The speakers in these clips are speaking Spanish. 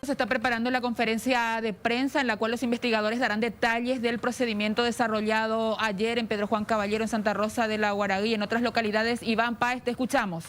Se está preparando la conferencia de prensa en la cual los investigadores darán detalles del procedimiento desarrollado ayer en Pedro Juan Caballero, en Santa Rosa de la Guaragüí y en otras localidades. Iván Páez, te escuchamos.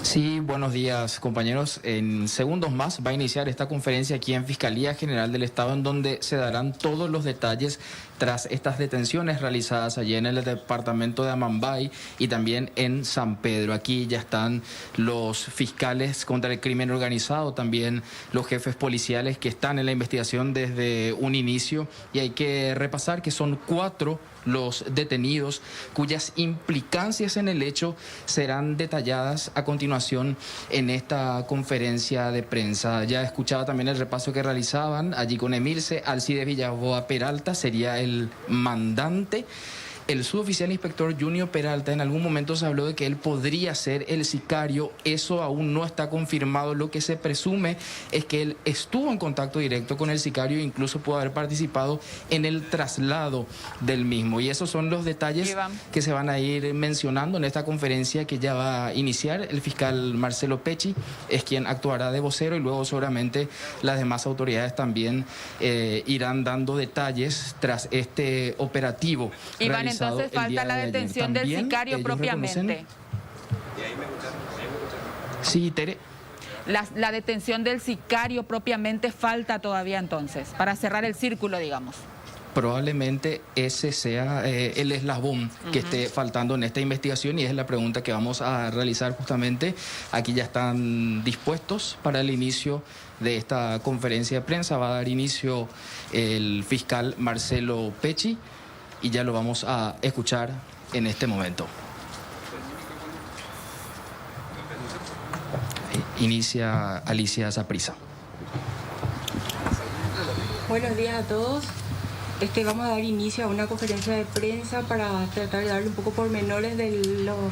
Sí, buenos días, compañeros. En segundos más va a iniciar esta conferencia aquí en Fiscalía General del Estado, en donde se darán todos los detalles tras estas detenciones realizadas allí en el departamento de Amambay y también en San Pedro. Aquí ya están los fiscales contra el crimen organizado, también los jefes policiales que están en la investigación desde un inicio, y hay que repasar que son 4 los detenidos cuyas implicancias en el hecho serán detalladas a continuación en esta conferencia de prensa. Ya escuchaba también el repaso que realizaban allí con Emilce. Alcides Villaboa Peralta sería el mandante. El suboficial inspector Junior Peralta, en algún momento se habló de que él podría ser el sicario. Eso aún no está confirmado. Lo que se presume es que él estuvo en contacto directo con el sicario e incluso pudo haber participado en el traslado del mismo. Y esos son los detalles que se van a ir mencionando en esta conferencia que ya va a iniciar. El fiscal Marcelo Pecci es quien actuará de vocero, y luego seguramente las demás autoridades también irán dando detalles tras este operativo. Iván, entonces falta la detención del sicario propiamente. Sí, Tere. La detención del sicario propiamente falta todavía entonces, para cerrar el círculo, digamos. Probablemente ese sea el eslabón que esté faltando en esta investigación, y es la pregunta que vamos a realizar justamente. Aquí ya están dispuestos para el inicio de esta conferencia de prensa. Va a dar inicio el fiscal Marcelo Pecci y ya lo vamos a escuchar en este momento. Inicia Alicia Saprissa. Buenos días a todos. Vamos a dar inicio a una conferencia de prensa para tratar de darle un poco pormenores de los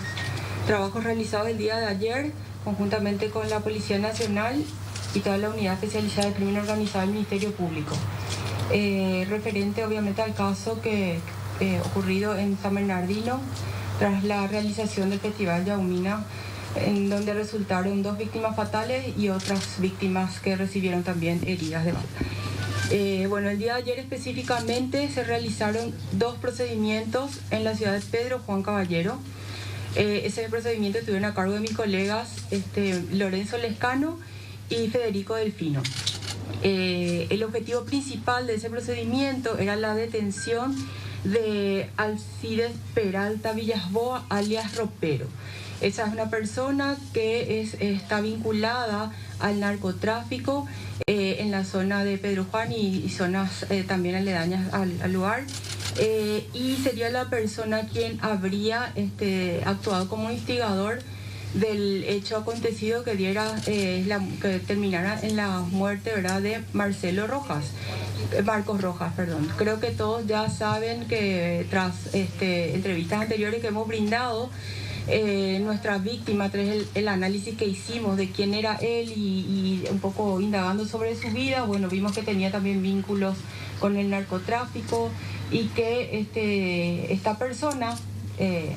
trabajos realizados el día de ayer, conjuntamente con la Policía Nacional y toda la Unidad Especializada de Crimen Organizado del Ministerio Público. Referente obviamente al caso que ocurrido en San Bernardino, tras la realización del Festival Yaumina, en donde resultaron 2 víctimas fatales y otras víctimas que recibieron también heridas de bala. Bueno, el día de ayer específicamente se realizaron 2 procedimientos en la ciudad de Pedro Juan Caballero. Ese procedimiento estuvieron a cargo de mis colegas Lorenzo Lescano y Federico Delfino. El objetivo principal de ese procedimiento era la detención de Alcides Peralta Villasboa, alias Ropero. Esa es una persona que está vinculada al narcotráfico en la zona de Pedro Juan y zonas también aledañas al lugar. Y sería la persona quien habría actuado como instigador del hecho acontecido que que terminara en la muerte, ¿verdad?, de Marcos Rojas, perdón. Creo que todos ya saben que tras entrevistas anteriores que hemos brindado, nuestra víctima, tras el análisis que hicimos de quién era él y un poco indagando sobre su vida, bueno, vimos que tenía también vínculos con el narcotráfico y que esta persona,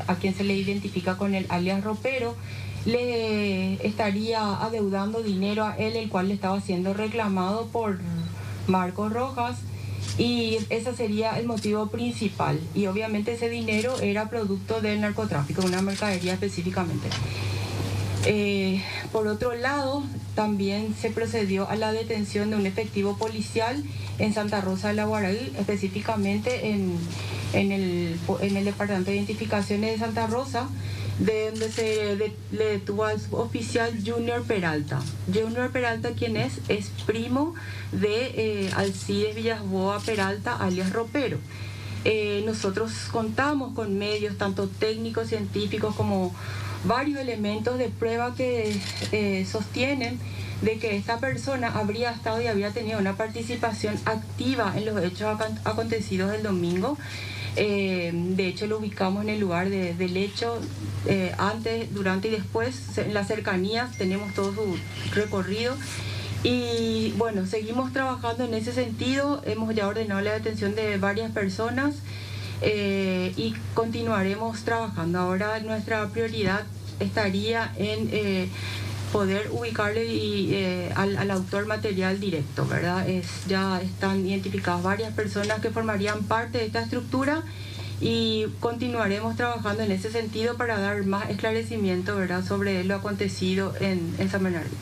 a quien se le identifica con el alias Ropero, le estaría adeudando dinero a él, el cual le estaba siendo reclamado por Marcos Rojas, y ese sería el motivo principal. Y obviamente ese dinero era producto del narcotráfico, una mercadería específicamente. Por otro lado, también se procedió a la detención de un efectivo policial en Santa Rosa de la Guaragüí, específicamente en el Departamento de Identificaciones de Santa Rosa, de donde le detuvo al oficial Junior Peralta. Junior Peralta, ¿quién es? Es primo de Alcides Villasboa Peralta, alias Ropero. Nosotros contamos con medios, tanto técnicos, científicos, como varios elementos de prueba que sostienen de que esta persona habría estado y había tenido una participación activa en los hechos acontecidos el domingo. De hecho, lo ubicamos en el lugar del hecho, antes, durante y después, en las cercanías, tenemos todo su recorrido. Y bueno, seguimos trabajando en ese sentido. Hemos ya ordenado la detención de varias personas y continuaremos trabajando. Ahora nuestra prioridad estaría en poder ubicarle al autor material directo, ¿verdad? Ya están identificadas varias personas que formarían parte de esta estructura y continuaremos trabajando en ese sentido para dar más esclarecimiento, ¿verdad?, sobre lo acontecido en San Bernardino.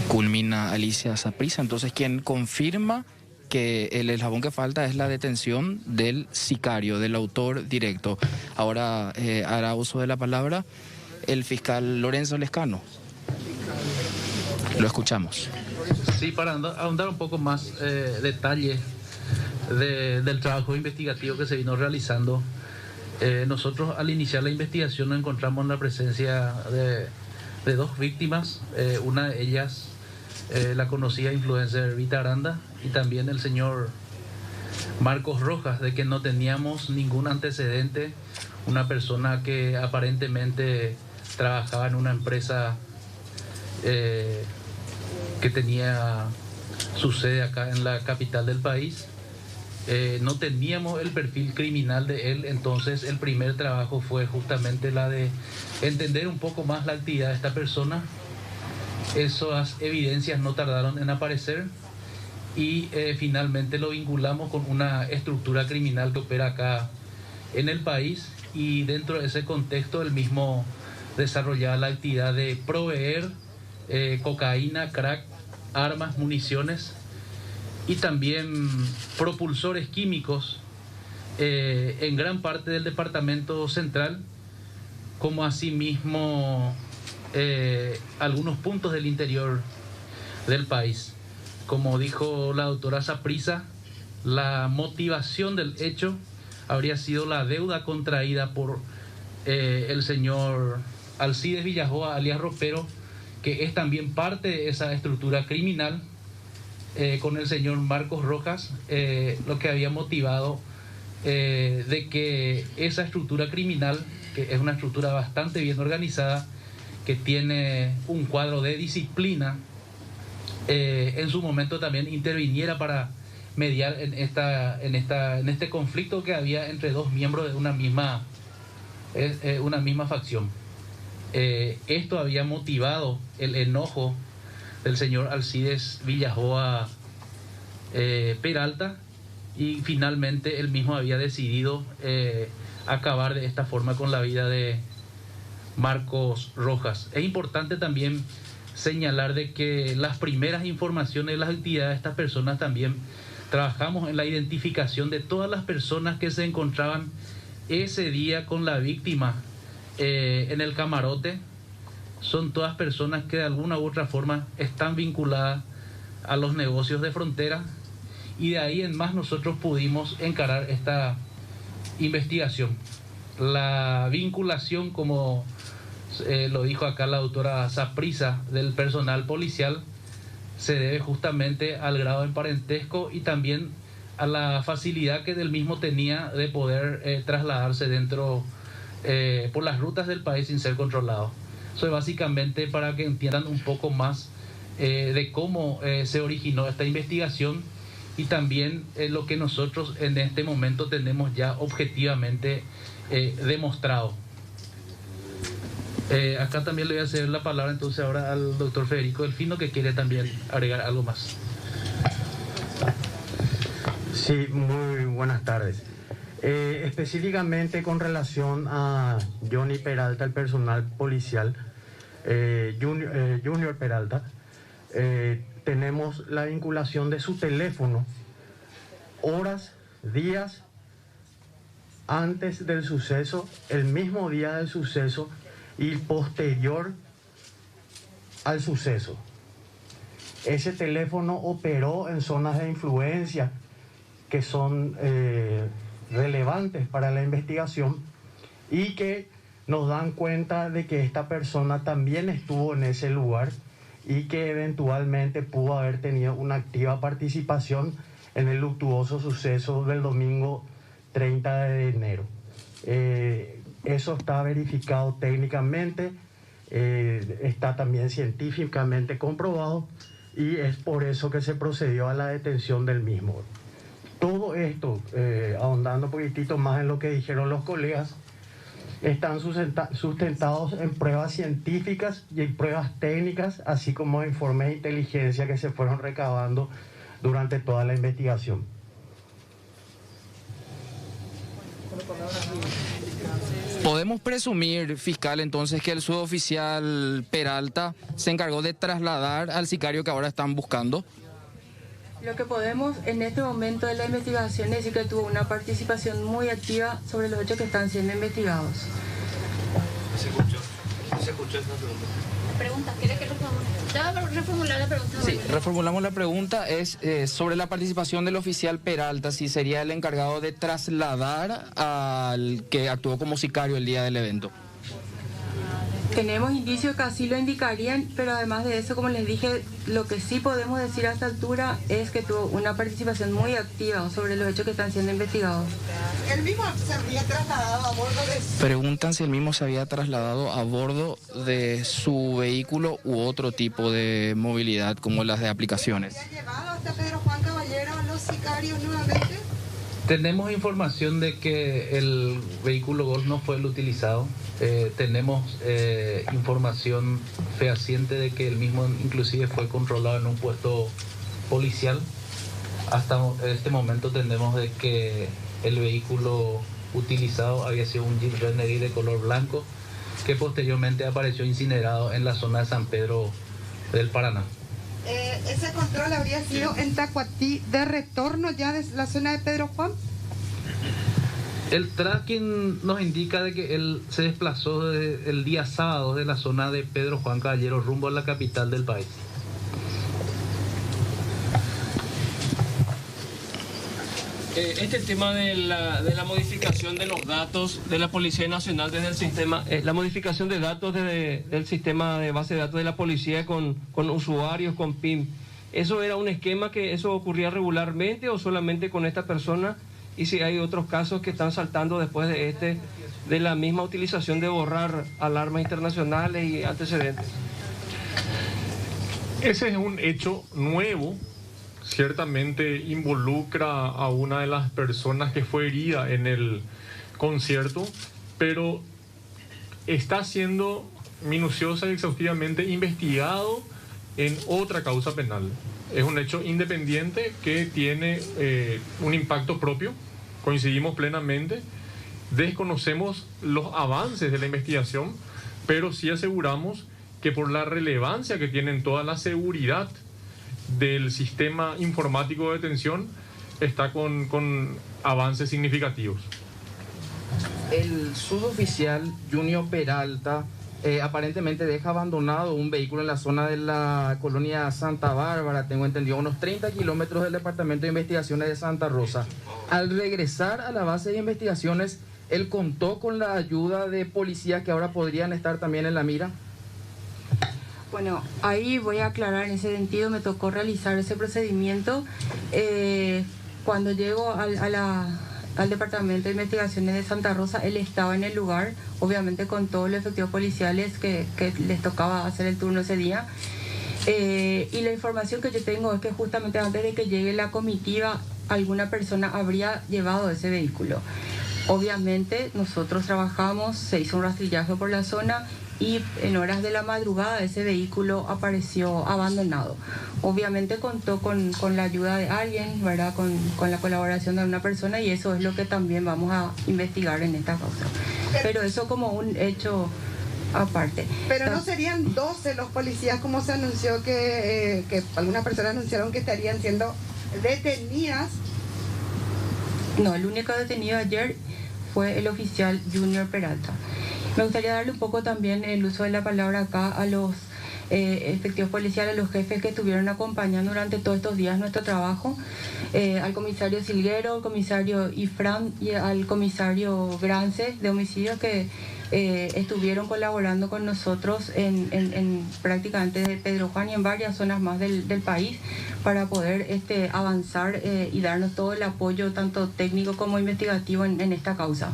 Culmina Alicia Saprissa, entonces quien confirma que el eslabón que falta es la detención del sicario, del autor directo. Ahora hará uso de la palabra el fiscal Lorenzo Lescano. Lo escuchamos. Sí, para ahondar un poco más detalles del trabajo investigativo que se vino realizando. Nosotros al iniciar la investigación nos encontramos en la presencia de dos víctimas, una de ellas la conocida influencer Vita Aranda y también el señor Marcos Rojas, de que no teníamos ningún antecedente, una persona que aparentemente trabajaba en una empresa que tenía su sede acá en la capital del país. No teníamos el perfil criminal de él, entonces el primer trabajo fue justamente la de entender un poco más la actividad de esta persona. Esas evidencias no tardaron en aparecer y finalmente lo vinculamos con una estructura criminal que opera acá en el país, y dentro de ese contexto él mismo desarrollaba la actividad de proveer cocaína, crack, armas, municiones y también propulsores químicos en gran parte del departamento central, como asimismo algunos puntos del interior del país. Como dijo la doctora Saprissa, la motivación del hecho habría sido la deuda contraída por el señor Alcides Villajoa, alias Ropero, que es también parte de esa estructura criminal, con el señor Marcos Rojas, lo que había motivado de que esa estructura criminal, que es una estructura bastante bien organizada, que tiene un cuadro de disciplina, en su momento también interviniera para mediar en este conflicto que había entre dos miembros de una misma facción. Esto había motivado el enojo del señor Alcides Villajoa Peralta, y finalmente él mismo había decidido acabar de esta forma con la vida de Marcos Rojas. Es importante también señalar de que las primeras informaciones de las actividades de estas personas, también trabajamos en la identificación de todas las personas que se encontraban ese día con la víctima en el camarote. Son todas personas que de alguna u otra forma están vinculadas a los negocios de frontera, y de ahí en más nosotros pudimos encarar esta investigación. La vinculación, como lo dijo acá la doctora Saprissa, del personal policial, se debe justamente al grado de parentesco y también a la facilidad que del mismo tenía de poder trasladarse dentro por las rutas del país sin ser controlado. Eso es básicamente para que entiendan un poco más de cómo se originó esta investigación, y también lo que nosotros en este momento tenemos ya objetivamente demostrado. Acá también le voy a hacer la palabra entonces ahora al doctor Federico Delfino, que quiere también agregar algo más. Sí, muy buenas tardes. Específicamente con relación a Johnny Peralta, el personal policial, Junior Peralta, tenemos la vinculación de su teléfono horas, días antes del suceso, el mismo día del suceso y posterior al suceso. Ese teléfono operó en zonas de influencia que son relevantes para la investigación y que nos dan cuenta de que esta persona también estuvo en ese lugar y que eventualmente pudo haber tenido una activa participación en el luctuoso suceso del domingo 30 de enero. Eso está verificado técnicamente, está también científicamente comprobado, y es por eso que se procedió a la detención del mismo. Todo esto, ahondando un poquitito más en lo que dijeron los colegas, están sustentados en pruebas científicas y en pruebas técnicas, así como informes de inteligencia que se fueron recabando durante toda la investigación. ¿Podemos presumir, fiscal, entonces, que el suboficial Peralta se encargó de trasladar al sicario que ahora están buscando? Lo que podemos en este momento de la investigación es decir que tuvo una participación muy activa sobre los hechos que están siendo investigados. Se escuchó esta pregunta. ¿Quiere que reformular la pregunta? Sí, reformulamos la pregunta, es sobre la participación del oficial Peralta, si sería el encargado de trasladar al que actuó como sicario el día del evento. Tenemos indicios que así lo indicarían, pero además de eso, como les dije, lo que sí podemos decir a esta altura es que tuvo una participación muy activa sobre los hechos que están siendo investigados. ¿Él mismo se había trasladado a bordo de Preguntan si él mismo se había trasladado a bordo de su vehículo u otro tipo de movilidad, como las de aplicaciones. ¿Ha llevado hasta Pedro Juan Caballero a los sicarios nuevamente? Tenemos información de que el vehículo Golf no fue el utilizado. Tenemos información fehaciente de que el mismo inclusive fue controlado en un puesto policial. Hasta este momento tenemos de que el vehículo utilizado había sido un Jeep Renegade de color blanco que posteriormente apareció incinerado en la zona de San Pedro del Paraná. ¿Ese control habría sido en Tacuatí de retorno ya de la zona de Pedro Juan? El tracking nos indica de que él se desplazó el día sábado de la zona de Pedro Juan Caballero rumbo a la capital del país. Este tema de la modificación de los datos de la Policía Nacional desde el sistema, la modificación de datos del sistema de base de datos de la policía con usuarios, con PIN, ¿eso era un esquema que eso ocurría regularmente o solamente con esta persona? Y si hay otros casos que están saltando después de la misma utilización de borrar alarmas internacionales y antecedentes. Ese es un hecho nuevo. Ciertamente involucra a una de las personas que fue herida en el concierto, pero está siendo minuciosa y exhaustivamente investigado en otra causa penal. Es un hecho independiente que tiene un impacto propio, coincidimos plenamente, desconocemos los avances de la investigación, pero sí aseguramos que por la relevancia que tiene en toda la seguridad del sistema informático de detención, está con avances significativos. El suboficial Junior Peralta aparentemente deja abandonado un vehículo en la zona de la colonia Santa Bárbara, tengo entendido, a unos 30 kilómetros del Departamento de Investigaciones de Santa Rosa. Al regresar a la base de investigaciones, ¿él contó con la ayuda de policías que ahora podrían estar también en la mira? Bueno, ahí voy a aclarar en ese sentido, me tocó realizar ese procedimiento. Cuando llego al Departamento de Investigaciones de Santa Rosa, él estaba en el lugar, obviamente con todos los efectivos policiales que les tocaba hacer el turno ese día. Y la información que yo tengo es que justamente antes de que llegue la comitiva, alguna persona habría llevado ese vehículo. Obviamente nosotros trabajamos, se hizo un rastrillaje por la zona y en horas de la madrugada ese vehículo apareció abandonado. Obviamente contó con la ayuda de alguien, ¿verdad? Con la colaboración de una persona, y eso es lo que también vamos a investigar en esta causa. Pero eso como un hecho aparte. Pero no serían 12 los policías, como se anunció que algunas personas anunciaron que estarían siendo detenidas. No, el único detenido ayer fue el oficial Junior Peralta. Me gustaría darle un poco también el uso de la palabra acá a los efectivos policiales, a los jefes que estuvieron acompañando durante todos estos días nuestro trabajo, al comisario Silguero, al comisario Ifrán y al comisario Grance de homicidios que estuvieron colaborando con nosotros en prácticamente de Pedro Juan y en varias zonas más del país para poder avanzar y darnos todo el apoyo tanto técnico como investigativo en esta causa.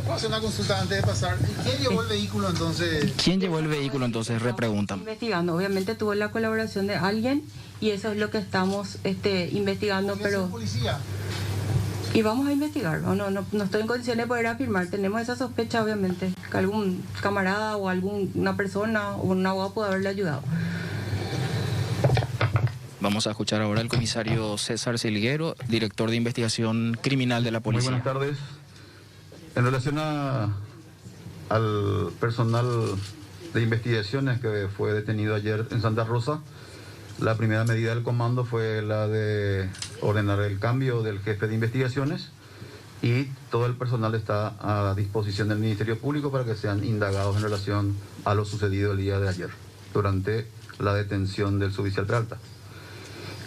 ¿Puedo hacer una consulta antes de pasar? ¿Quién llevó el vehículo entonces? ¿Quién llevó el vehículo entonces? Repreguntan. Investigando, obviamente tuvo la colaboración de alguien y eso es lo que estamos investigando, pero... ¿Policía? Y vamos a investigar, no estoy en condiciones de poder afirmar, tenemos esa sospecha obviamente, que algún camarada o alguna persona o un abogado puede haberle ayudado. Vamos a escuchar ahora al comisario César Silguero, director de investigación criminal de la policía. Muy buenas tardes. En relación al personal de investigaciones que fue detenido ayer en Santa Rosa, la primera medida del comando fue la de ordenar el cambio del jefe de investigaciones y todo el personal está a disposición del Ministerio Público para que sean indagados en relación a lo sucedido el día de ayer, durante la detención del suboficial Peralta.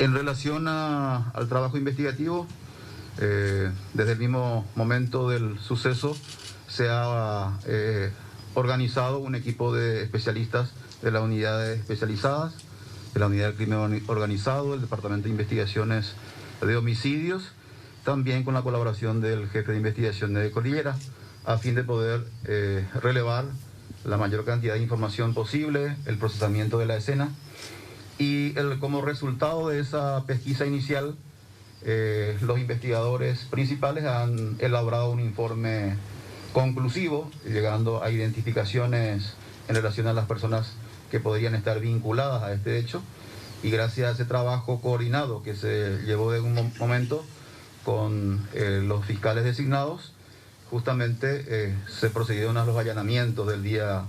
En relación al trabajo investigativo, desde el mismo momento del suceso se ha organizado un equipo de especialistas de las unidades especializadas, de la Unidad del Crimen Organizado, el Departamento de Investigaciones de Homicidios, también con la colaboración del jefe de investigaciones de Cordillera, a fin de poder relevar la mayor cantidad de información posible, el procesamiento de la escena, y como resultado de esa pesquisa inicial, los investigadores principales han elaborado un informe conclusivo, llegando a identificaciones en relación a las personas que podrían estar vinculadas a este hecho, y gracias a ese trabajo coordinado que se llevó en un momento con los fiscales designados, justamente se procedieron a los allanamientos del día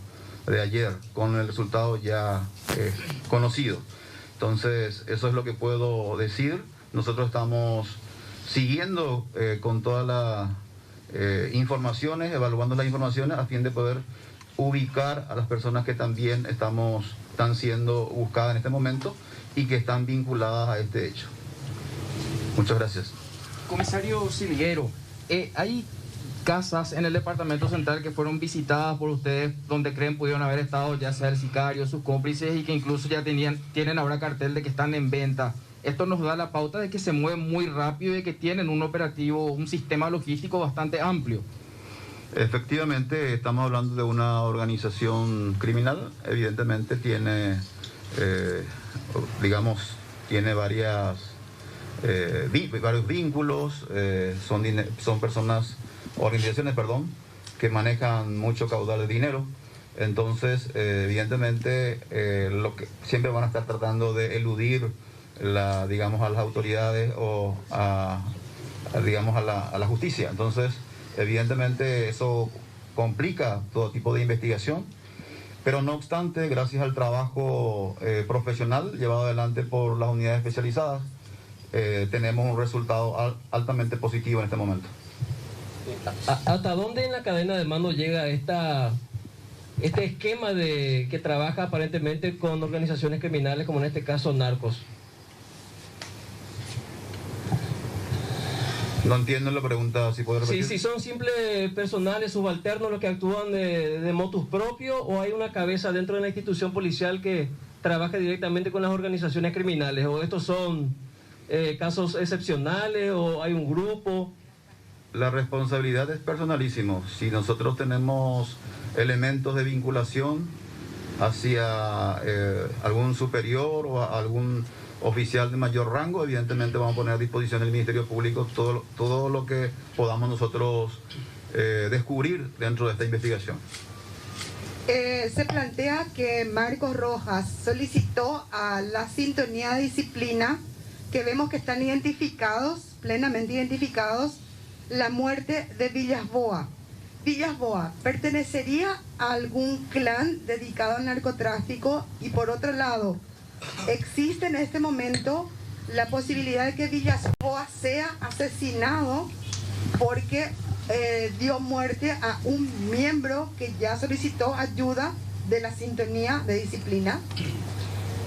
de ayer, con el resultado ya conocido. Entonces, eso es lo que puedo decir. Nosotros estamos siguiendo con todas las informaciones, evaluando las informaciones a fin de poder ubicar a las personas que también están siendo buscadas en este momento y que están vinculadas a este hecho. Muchas gracias. Comisario Silguero, hay casas en el departamento central que fueron visitadas por ustedes donde creen pudieron haber estado ya sea el sicario, sus cómplices, y que incluso ya tienen ahora cartel de que están en venta. Esto nos da la pauta de que se mueven muy rápido y de que tienen un operativo, un sistema logístico bastante amplio. Efectivamente, estamos hablando de una organización criminal. Evidentemente tiene, tiene varios vínculos, son organizaciones, que manejan mucho caudal de dinero. Entonces, evidentemente, lo que siempre van a estar tratando de eludir a las autoridades o a la justicia. Entonces, evidentemente eso complica todo tipo de investigación, pero no obstante, gracias al trabajo profesional llevado adelante por las unidades especializadas, tenemos un resultado altamente positivo en este momento. ¿Hasta dónde en la cadena de mando llega este esquema que trabaja aparentemente con organizaciones criminales, como en este caso narcos? No entiendo la pregunta, si puedo repetir. Sí, son simples personales subalternos los que actúan de motus propio, o hay una cabeza dentro de la institución policial que trabaja directamente con las organizaciones criminales, o estos son casos excepcionales, o hay un grupo. La responsabilidad es personalísimo. Si nosotros tenemos elementos de vinculación hacia algún superior o a algún oficial de mayor rango, evidentemente vamos a poner a disposición del Ministerio Público todo lo que podamos nosotros descubrir dentro de esta investigación. Se plantea que Marcos Rojas solicitó a la sintonía de disciplina, que vemos que están plenamente identificados, la muerte de Villas-Boas. Villas-Boas, ¿pertenecería a algún clan dedicado al narcotráfico? Y por otro lado, ¿existe en este momento la posibilidad de que Villas-Boas sea asesinado porque dio muerte a un miembro que ya solicitó ayuda de la sintonía de disciplina?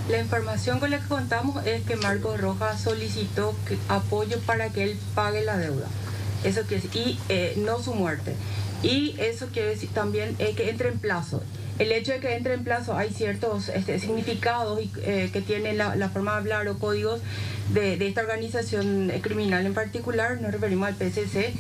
La información con la que contamos es que Marcos Rojas solicitó apoyo para que él pague la deuda. Eso quiere decir, y no su muerte. Y eso quiere decir también que entre en plazo. El hecho de que entre en plazo, hay ciertos significados que tienen la forma de hablar o códigos de esta organización criminal en particular, nos referimos al PCC,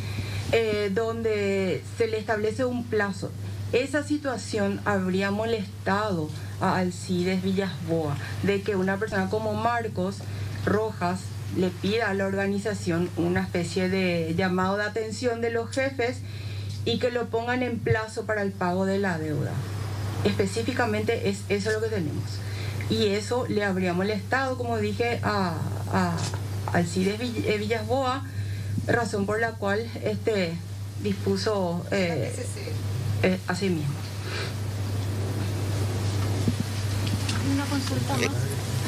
donde se le establece un plazo. Esa situación habría molestado a Alcides Villas-Boas, de que una persona como Marcos Rojas le pida a la organización una especie de llamado de atención de los jefes y que lo pongan en plazo para el pago de la deuda. Específicamente es eso lo que tenemos. Y eso le habría molestado, como dije, al CIDES Villasboa, razón por la cual dispuso así mismo. Una consulta más.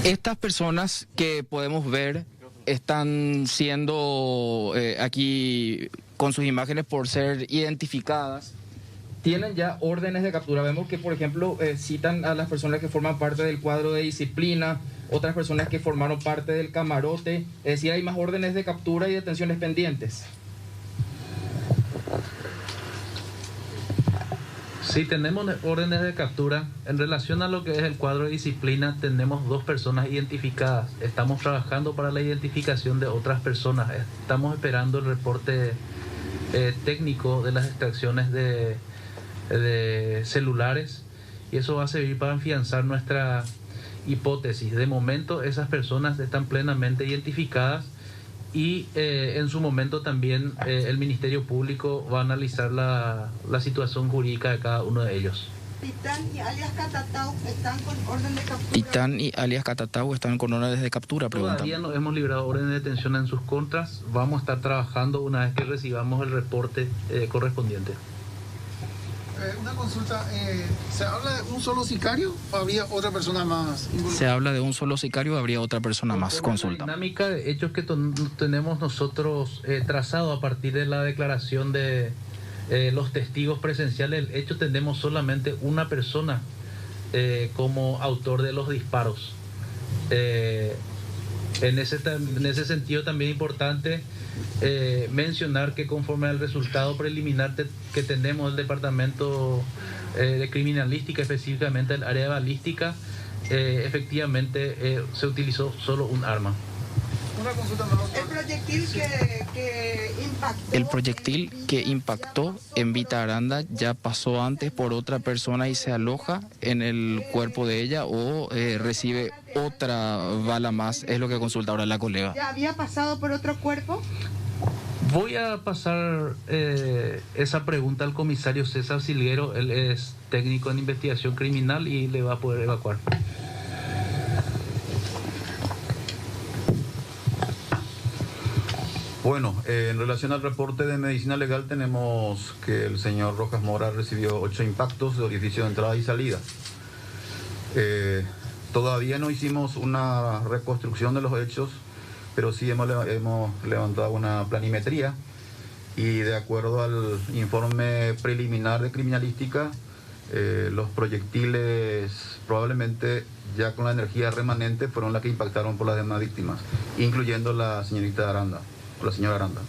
Estas personas que podemos ver están siendo aquí con sus imágenes por ser identificadas. Tienen ya órdenes de captura. Vemos que, por ejemplo, citan a las personas que forman parte del cuadro de disciplina, otras personas que formaron parte del camarote. Es decir, hay más órdenes de captura y detenciones pendientes. Sí, tenemos órdenes de captura. En relación a lo que es el cuadro de disciplina, tenemos 2 personas identificadas. Estamos trabajando para la identificación de otras personas. Estamos esperando el reporte técnico de las extracciones de celulares, y eso va a servir para afianzar nuestra hipótesis. De momento, esas personas están plenamente identificadas y en su momento también el Ministerio Público va a analizar la situación jurídica de cada uno de ellos. Titán y alias Catatau están con orden de captura. Titán y alias Catatau están con órdenes de captura, preguntan. Todavía no hemos librado órdenes de detención en sus contras. Vamos a estar trabajando una vez que recibamos el reporte correspondiente. Una consulta, ¿se habla de un solo sicario o habría otra persona más involucrada? Se habla de un solo sicario o habría otra persona más. Consulta. La dinámica de hechos que tenemos nosotros trazado a partir de la declaración de los testigos presenciales del hecho, tenemos solamente una persona como autor de los disparos. En ese sentido también importante mencionar que conforme al resultado preliminar que tenemos del Departamento de Criminalística, específicamente el área de balística, efectivamente se utilizó solo un arma. Una consulta más. El proyectil que impactó en Vita Aranda ya pasó antes por otra persona y se aloja en el cuerpo de ella, o recibe otra bala más, es lo que consulta ahora la colega. ¿Ya había pasado por otro cuerpo? Voy a pasar esa pregunta al comisario César Silguero. Él es técnico en investigación criminal y le va a poder evacuar. Bueno, en relación al reporte de medicina legal, tenemos que el señor Rojas Mora recibió 8 impactos de orificio de entrada y salida. Todavía no hicimos una reconstrucción de los hechos, pero sí hemos levantado una planimetría, y de acuerdo al informe preliminar de criminalística, los proyectiles probablemente ya con la energía remanente fueron las que impactaron por las demás víctimas, incluyendo la señorita Aranda. La señora Aranda.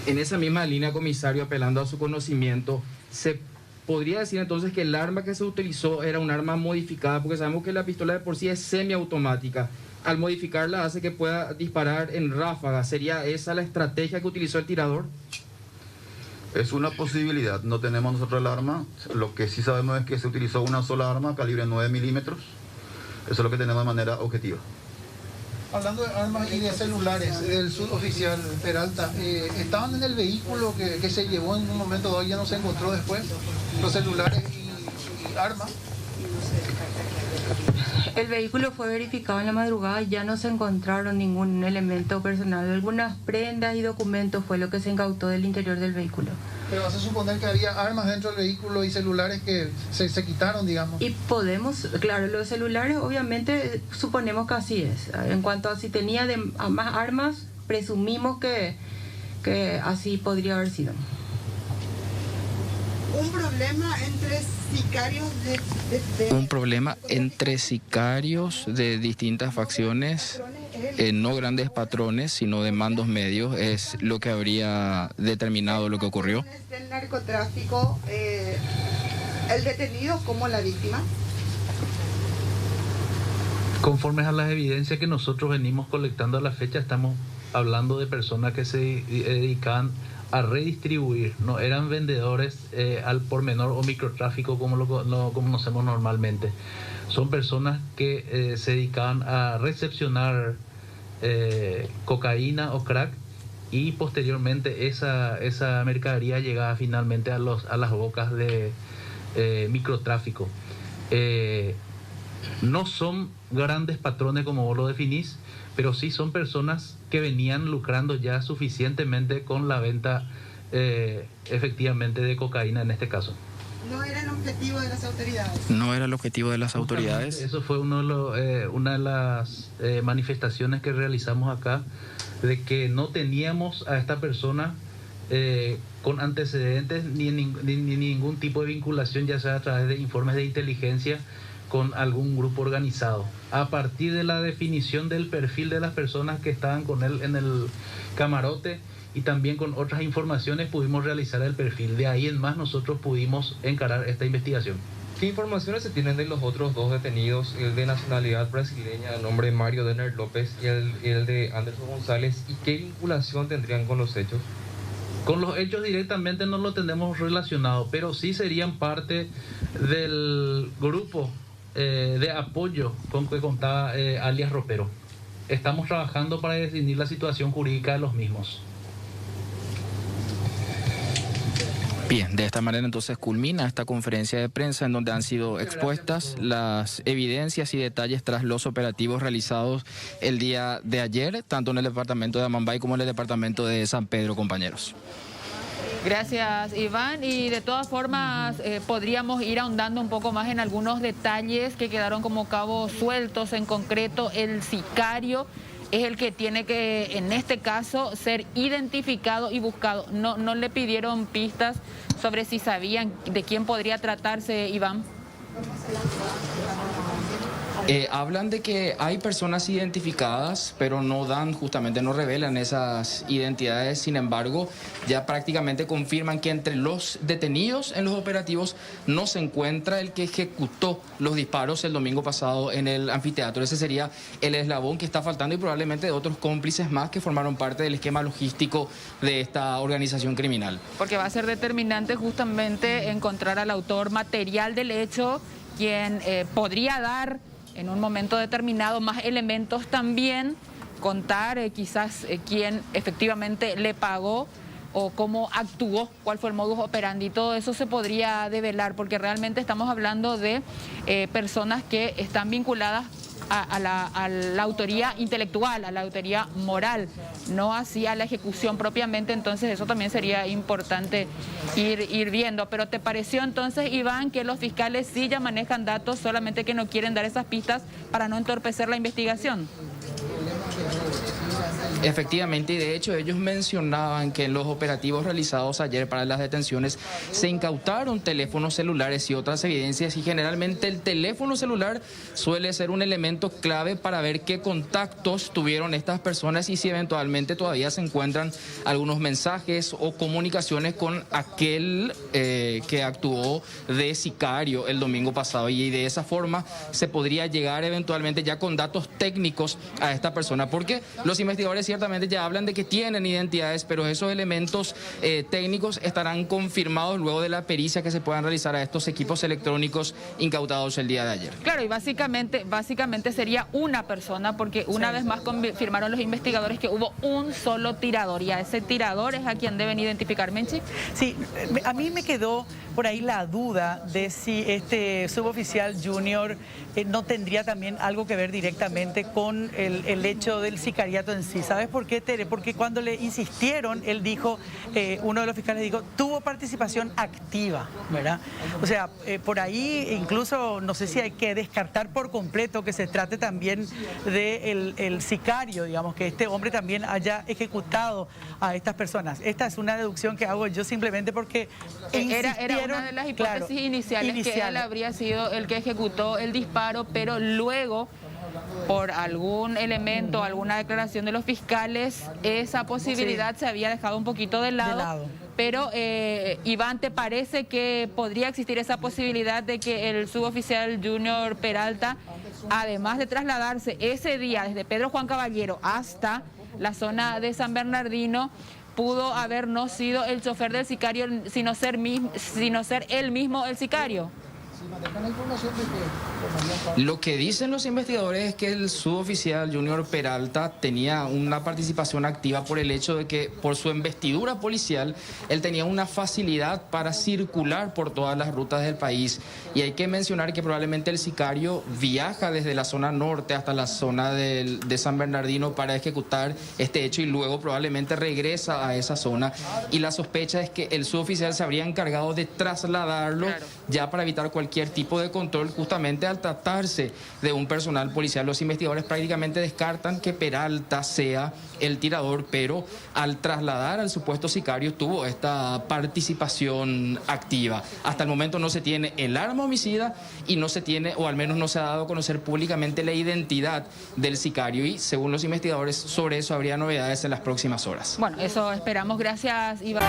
En esa misma línea, comisario, apelando a su conocimiento, ¿se podría decir entonces que el arma que se utilizó era un arma modificada? Porque sabemos que la pistola de por sí es semiautomática. Al modificarla hace que pueda disparar en ráfaga. ¿Sería esa la estrategia que utilizó el tirador? Es una posibilidad. No tenemos nosotros el arma. Lo que sí sabemos es que se utilizó una sola arma, calibre 9 milímetros. Eso es lo que tenemos de manera objetiva. Hablando de armas y de celulares del suboficial Peralta, ¿estaban en el vehículo que se llevó en un momento dado y ya no se encontró después? Los celulares y armas. El vehículo fue verificado en la madrugada y ya no se encontraron ningún elemento personal. Algunas prendas y documentos fue lo que se incautó del interior del vehículo. Pero vas a suponer que había armas dentro del vehículo y celulares que se quitaron, digamos. Y podemos, claro, los celulares obviamente suponemos que así es. En cuanto a si tenía más armas, presumimos que así podría haber sido. Un problema entre sicarios de distintas facciones, no grandes patrones, sino de mandos medios, es lo que habría determinado lo que ocurrió. ¿Del narcotráfico, el detenido como la víctima? Conforme a las evidencias que nosotros venimos colectando a la fecha, estamos hablando de personas que se dedican a redistribuir, no eran vendedores al por menor o microtráfico como lo conocemos normalmente. Son personas que se dedicaban a recepcionar cocaína o crack, y posteriormente esa mercadería llegaba finalmente a las bocas de microtráfico. No son grandes patrones como vos lo definís, pero sí son personas que venían lucrando ya suficientemente con la venta efectivamente de cocaína en este caso. No era el objetivo de las autoridades. No era el objetivo de las autoridades. Eso fue una de las manifestaciones que realizamos acá, de que no teníamos a esta persona con antecedentes ni ningún tipo de vinculación, ya sea a través de informes de inteligencia, con algún grupo organizado. A partir de la definición del perfil de las personas que estaban con él en el camarote y también con otras informaciones, pudimos realizar el perfil. De ahí en más nosotros pudimos encarar esta investigación. ¿Qué informaciones se tienen de los otros dos detenidos, el de nacionalidad brasileña, el nombre Mario Denner López, y el de Anderson González, y qué vinculación tendrían con los hechos? Con los hechos directamente no lo tenemos relacionado, pero sí serían parte del grupo de apoyo con que contaba alias Ropero. Estamos trabajando para definir la situación jurídica de los mismos. Bien, de esta manera entonces culmina esta conferencia de prensa en donde han sido expuestas las evidencias y detalles tras los operativos realizados el día de ayer, tanto en el departamento de Amambay como en el departamento de San Pedro, compañeros. Gracias, Iván. Y de todas formas, podríamos ir ahondando un poco más en algunos detalles que quedaron como cabos sueltos. En concreto, el sicario es el que tiene que, en este caso, ser identificado y buscado. No le pidieron pistas sobre si sabían de quién podría tratarse, Iván. Hablan de que hay personas identificadas, pero no revelan esas identidades. Sin embargo, ya prácticamente confirman que entre los detenidos en los operativos no se encuentra el que ejecutó los disparos el domingo pasado en el anfiteatro. Ese sería el eslabón que está faltando, y probablemente de otros cómplices más que formaron parte del esquema logístico de esta organización criminal. Porque va a ser determinante justamente encontrar al autor material del hecho, quien podría dar en un momento determinado más elementos también, contar quizás quién efectivamente le pagó o cómo actuó, cuál fue el modus operandi. Todo eso se podría develar, porque realmente estamos hablando de personas que están vinculadas a la autoría intelectual, a la autoría moral, no así a la ejecución propiamente. Entonces eso también sería importante ir viendo. Pero ¿te pareció entonces, Iván, que los fiscales sí ya manejan datos, solamente que no quieren dar esas pistas para no entorpecer la investigación? Efectivamente, y de hecho ellos mencionaban que en los operativos realizados ayer para las detenciones se incautaron teléfonos celulares y otras evidencias, y generalmente el teléfono celular suele ser un elemento clave para ver qué contactos tuvieron estas personas y si eventualmente todavía se encuentran algunos mensajes o comunicaciones con aquel que actuó de sicario el domingo pasado, y de esa forma se podría llegar eventualmente ya con datos técnicos a esta persona, porque los investigadores ciertamente ya hablan de que tienen identidades, pero esos elementos técnicos estarán confirmados luego de la pericia que se puedan realizar a estos equipos electrónicos incautados el día de ayer. Claro, y básicamente sería una persona, porque una vez más confirmaron los investigadores que hubo un solo tirador, y a ese tirador es a quien deben identificar. ¿Menchi? Sí, a mí me quedó por ahí la duda de si este suboficial junior no tendría también algo que ver directamente con el hecho del sicariato en sí. ¿Sabes por qué, Tere? Porque cuando le insistieron, él dijo, uno de los fiscales dijo, tuvo participación activa, ¿verdad? O sea, por ahí incluso no sé si hay que descartar por completo que se trate también de el sicario, digamos, que este hombre también haya ejecutado a estas personas. Esta es una deducción que hago yo simplemente porque era una de las hipótesis iniciales que él habría sido el que ejecutó el disparo, pero luego, por algún elemento, alguna declaración de los fiscales, esa posibilidad se había dejado un poquito de lado. Pero, Iván, ¿te parece que podría existir esa posibilidad de que el suboficial Junior Peralta, además de trasladarse ese día desde Pedro Juan Caballero hasta la zona de San Bernardino, pudo haber no sido el chofer del sicario, sino ser él mismo el sicario? Si manejan la información de que Lo que dicen los investigadores es que el suboficial Junior Peralta tenía una participación activa por el hecho de que por su investidura policial él tenía una facilidad para circular por todas las rutas del país. Y hay que mencionar que probablemente el sicario viaja desde la zona norte hasta la zona de San Bernardino para ejecutar este hecho y luego probablemente regresa a esa zona. Y la sospecha es que el suboficial se habría encargado de trasladarlo ya para evitar cualquier tipo de control, justamente al tratarse de un personal policial. Los investigadores prácticamente descartan que Peralta sea el tirador, pero al trasladar al supuesto sicario tuvo esta participación activa. Hasta el momento no se tiene el arma homicida y no se tiene, o al menos no se ha dado a conocer públicamente la identidad del sicario, y según los investigadores sobre eso habría novedades en las próximas horas. Bueno, eso esperamos. Gracias, Iván.